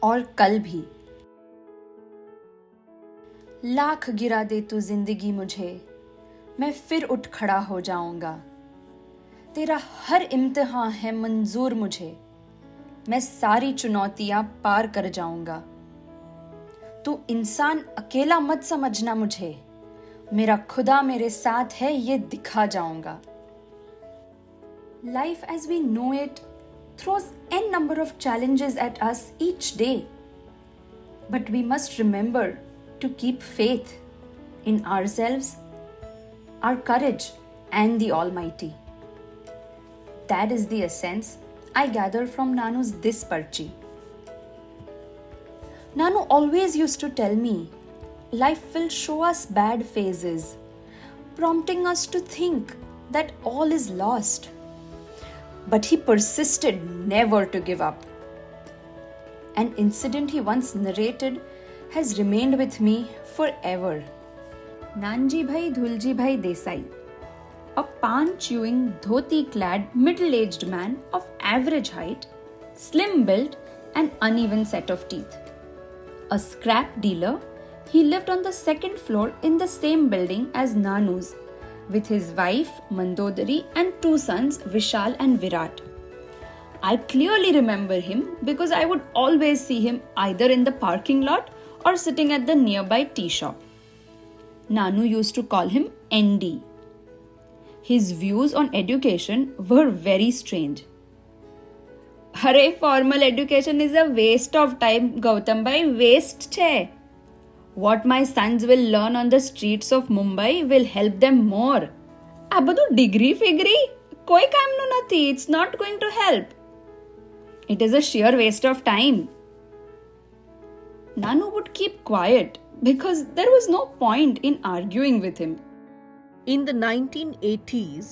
और कल भी। लाख गिरा दे तू जिंदगी मुझे, मैं फिर उठ खड़ा हो जाऊंगा। तेरा हर इम्तिहान है मंजूर मुझे, मैं सारी चुनौतियां पार कर जाऊंगा। तू इंसान अकेला मत समझना मुझे, मेरा खुदा मेरे साथ है ये दिखा जाऊंगा। Life as we know it throws n number of challenges at us each day. But we must remember to keep faith in ourselves, our courage, and the Almighty. That is the essence I gather from Nanu's this parchi. Nanu always used to tell me, life will show us bad phases, prompting us to think that all is lost. But he persisted never to give up. An incident he once narrated has remained with me forever. Nanji Bhai Dhulji Bhai Desai, a pan-chewing, dhoti-clad, middle-aged man of average height, slim build and uneven set of teeth. A scrap dealer, he lived on the second floor in the same building as Nanu's, with his wife Mandodari and two sons Vishal and Virat. I clearly remember him because I would always see him either in the parking lot or sitting at the nearby tea shop. Nanu used to call him ND. His views on education were very strange. Hare, formal education is a waste of time, Gautam bhai, waste che. What my sons will learn on the streets of Mumbai will help them more. આ બધું degree ફિગ્રી કોઈ કામનું નથી. It's not going to help. It is a sheer waste of time. Nanu would keep quiet because there was no point in arguing with him. In the 1980s,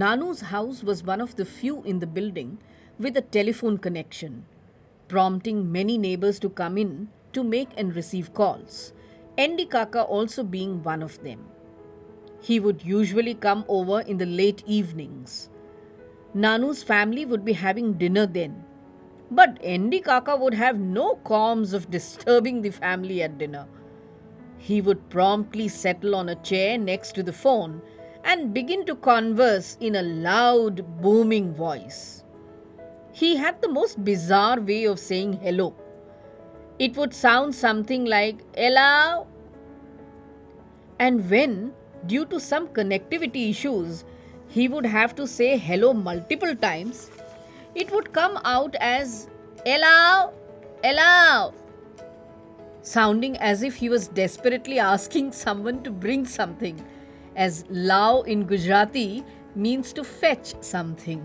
Nanu's house was one of the few in the building with a telephone connection, prompting many neighbors to come in to make and receive calls, Endi Kaka also being one of them. He would usually come over in the late evenings. Nanu's family would be having dinner then, but Endi Kaka would have no qualms of disturbing the family at dinner. He would promptly settle on a chair next to the phone and begin to converse in a loud, booming voice. He had the most bizarre way of saying hello. It would sound something like hello. And when, due to some connectivity issues, he would have to say hello multiple times, it would come out as hello, hello, sounding as if he was desperately asking someone to bring something, as lao in Gujarati means to fetch something.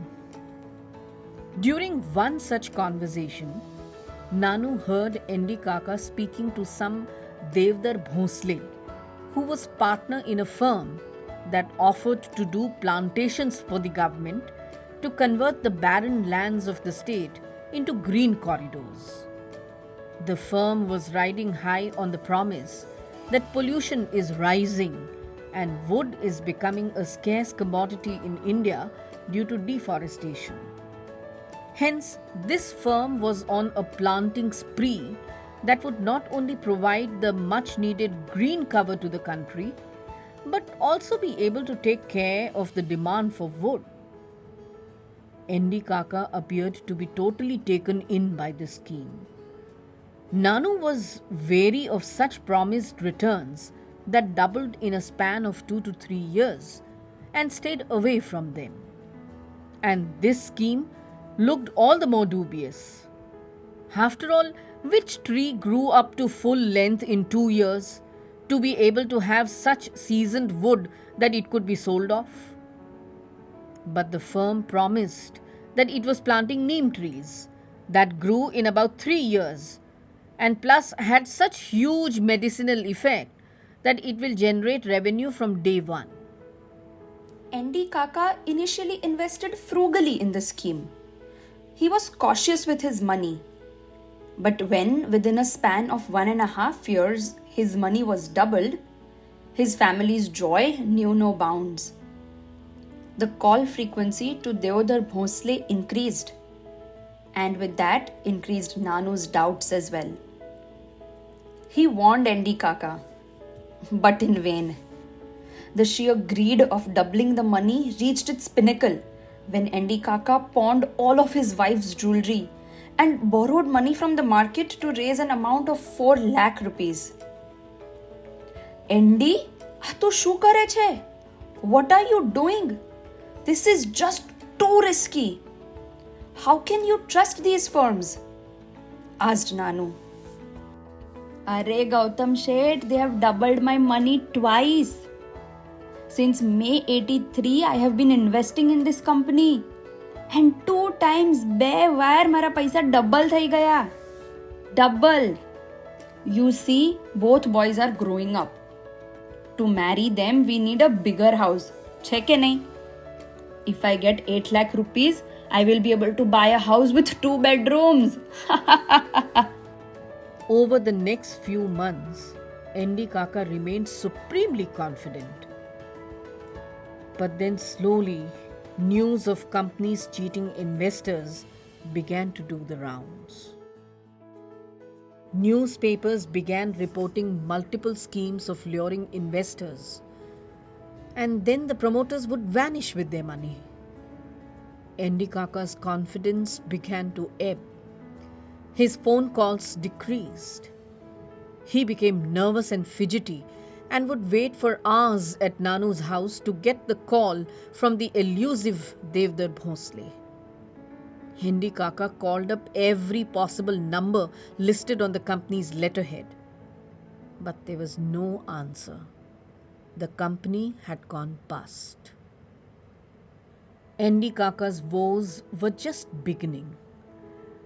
During one such conversation, Nanu heard Endi Kaka speaking to some Devdar Bhosle, who was partner in a firm that offered to do plantations for the government to convert the barren lands of the state into green corridors. The firm was riding high on the promise that pollution is rising and wood is becoming a scarce commodity in India due to deforestation. Hence, this firm was on a planting spree that would not only provide the much needed green cover to the country, but also be able to take care of the demand for wood. Endi Kaka appeared to be totally taken in by this scheme. Nanu was wary of such promised returns that doubled in a span of 2 to 3 years and stayed away from them. And this scheme looked all the more dubious. After all, which tree grew up to full length in 2 years to be able to have such seasoned wood that it could be sold off? But the firm promised that it was planting neem trees that grew in about 3 years and plus had such huge medicinal effect that it will generate revenue from day one. Endi Kaka initially invested frugally in the scheme. He was cautious with his money. But when, within a span of 1.5 years, his money was doubled, his family's joy knew no bounds. The call frequency to Deodar Bhosle increased, and with that increased Nanu's doubts as well. He warned Andy Kaka, but in vain. The sheer greed of doubling the money reached its pinnacle when Andy Kaka pawned all of his wife's jewelry and borrowed money from the market to raise an amount of 4 lakh rupees. Andy, આ તો શું કરે છે? What are you doing? This is just too risky. How can you trust these firms? Asked Nanu. Arey Gautam Sheth, they have doubled my money twice. Since May 83, I have been investing in this company. And 2 times બે વાર મારા પૈસા double થઈ ગયા. Double. You see, both boys are growing up. To marry them, we need a bigger house. છે કે નહીં? If I get 8 lakh rupees, I will be able to buy a house with 2 bedrooms. Over the next few months, Andy Kaka remained supremely confident. But then slowly, news of companies cheating investors began to do the rounds. Newspapers began reporting multiple schemes of luring investors, and then the promoters would vanish with their money. Andy Kaka's confidence began to ebb. His phone calls decreased. He became nervous and fidgety and would wait for hours at Nanu's house to get the call from the elusive Devdutt Bhosle. Andy Kaka called up every possible number listed on the company's letterhead. But there was no answer. The company had gone bust. Andy Kaka's woes were just beginning.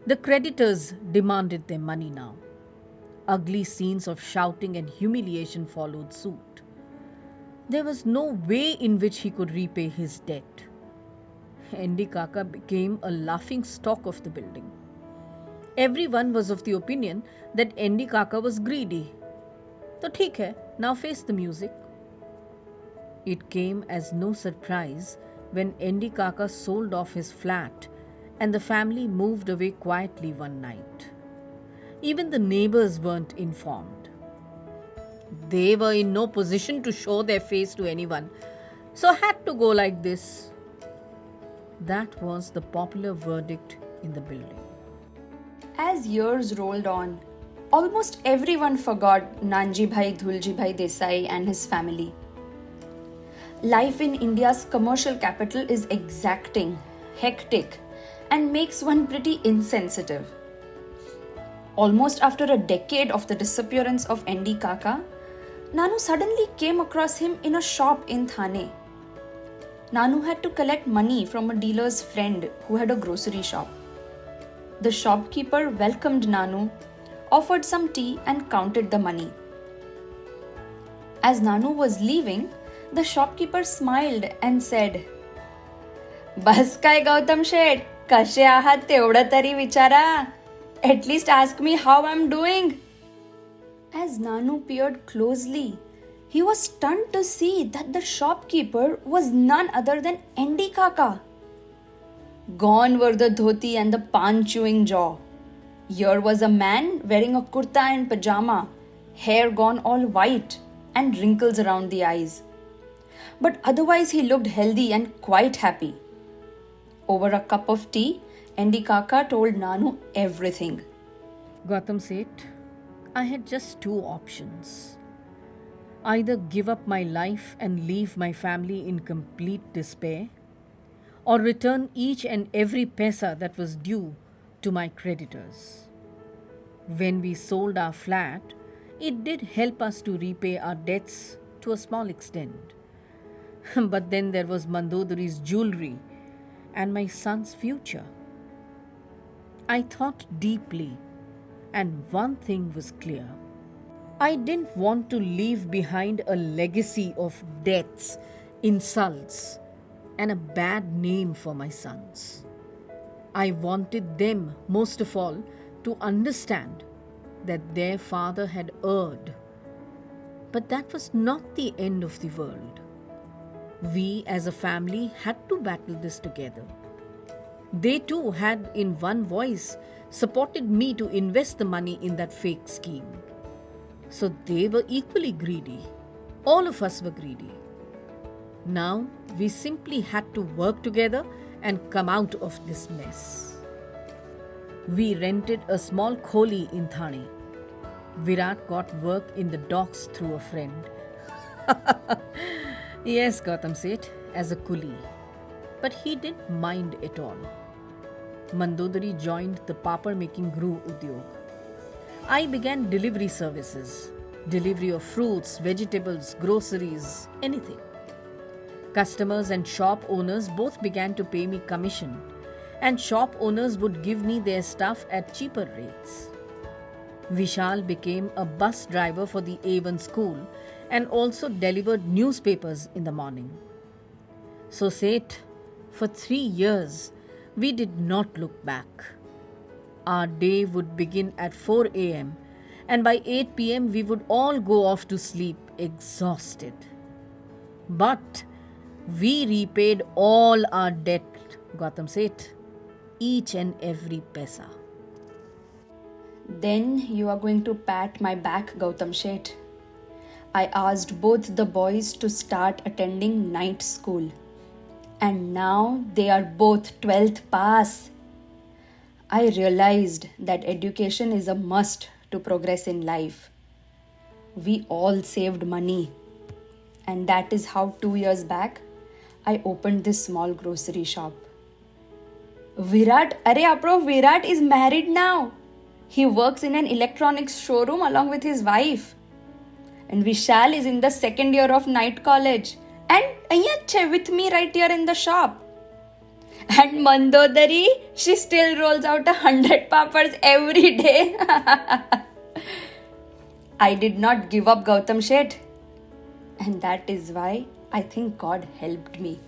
The creditors demanded their money now. Ugly scenes of shouting and humiliation followed suit. There was no way in which he could repay his debt. Andy Kaka became a laughing stock of the building. Everyone was of the opinion that Andy Kaka was greedy. So theek hai, now face the music. It came as no surprise when Andy Kaka sold off his flat and the family moved away quietly one night. Even the neighbors weren't informed. They were in no position to show their face to anyone, so had to go like this. That was the popular verdict in the building. As years rolled on, almost everyone forgot Nanji Bhai Dhulji Bhai Desai and his family. Life in India's commercial capital is exacting, hectic, and makes one pretty insensitive. Almost after a decade of the disappearance of Andy Kaka, Nanu suddenly came across him in a shop in Thane. Nanu had to collect money from a dealer's friend who had a grocery shop. The shopkeeper welcomed Nanu, offered some tea and counted the money. As Nanu was leaving, the shopkeeper smiled and said, "Bas काय Gautam Sheth, कसे आहात तेवढं तरी विचारा. At least ask me how I'm doing." As Nanu peered closely, he was stunned to see that the shopkeeper was none other than Andy Kaka. Gone were the dhoti and the pan-chewing jaw. Here was a man wearing a kurta and pajama, hair gone all white and wrinkles around the eyes. But otherwise he looked healthy and quite happy. Over a cup of tea, Andy Kaka told Nanu everything. Gautam Sheth, I had just 2 options. Either give up my life and leave my family in complete despair, or return each and every paisa that was due to my creditors. When we sold our flat, it did help us to repay our debts to a small extent. But then there was Mandodari's jewelry and my son's future. I thought deeply, and one thing was clear. I didn't want to leave behind a legacy of debts, insults, and a bad name for my sons. I wanted them, most of all, to understand that their father had erred. But that was not the end of the world. We as a family had to battle this together. They too had, in one voice, supported me to invest the money in that fake scheme. So they were equally greedy. All of us were greedy. Now we simply had to work together and come out of this mess. We rented a small kholi in Thane. Virat got work in the docks through a friend. Yes, Gautam Seth, as a coolie. But he didn't mind at all. Mandodari joined the papad making Gru Udyog. I began delivery services, delivery of fruits, vegetables, groceries, anything. Customers and shop owners both began to pay me commission, and shop owners would give me their stuff at cheaper rates. Vishal became a bus driver for the A1 school and also delivered newspapers in the morning. So Seth, for 3 years, we did not look back. Our day would begin at 4 a.m. and by 8 p.m. we would all go off to sleep exhausted. But we repaid all our debt, Gautam Seth, each and every paisa. Then you are going to pat my back, Gautam Seth. I asked both the boys to start attending night school. And now they are both 12th pass. I realized that education is a must to progress in life. We all saved money. And that is how 2 years back, I opened this small grocery shop. Virat is married now. He works in an electronics showroom along with his wife. And Vishal is in the second year of night college. And Ayache with me right here in the shop. And Mandodari, she still rolls out 100 papads every day. I did not give up, Gautam Seth. And that is why I think God helped me.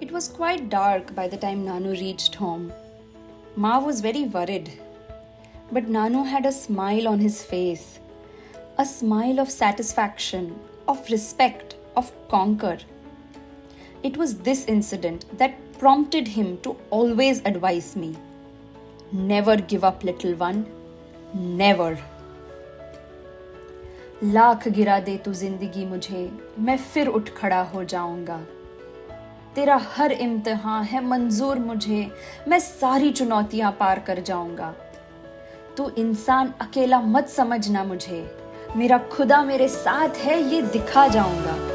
It was quite dark by the time Nanu reached home. Ma was very worried. But Nanu had a smile on his face. A smile of satisfaction, of respect, of conquer. It was this incident that prompted him to always advise me. Never give up, little one. Never. Lakh गिरा दे तू जिंदगी मुझे, मैं फिर उठ खड़ा हो जाऊंगा. तेरा हर इम्तिहान है मंजूर मुझे, मैं सारी चुनौतियां पार कर जाऊंगा. तू इंसान अकेला मत समझना मुझे, मेरा खुदा मेरे साथ है ये दिखा जाऊंगा.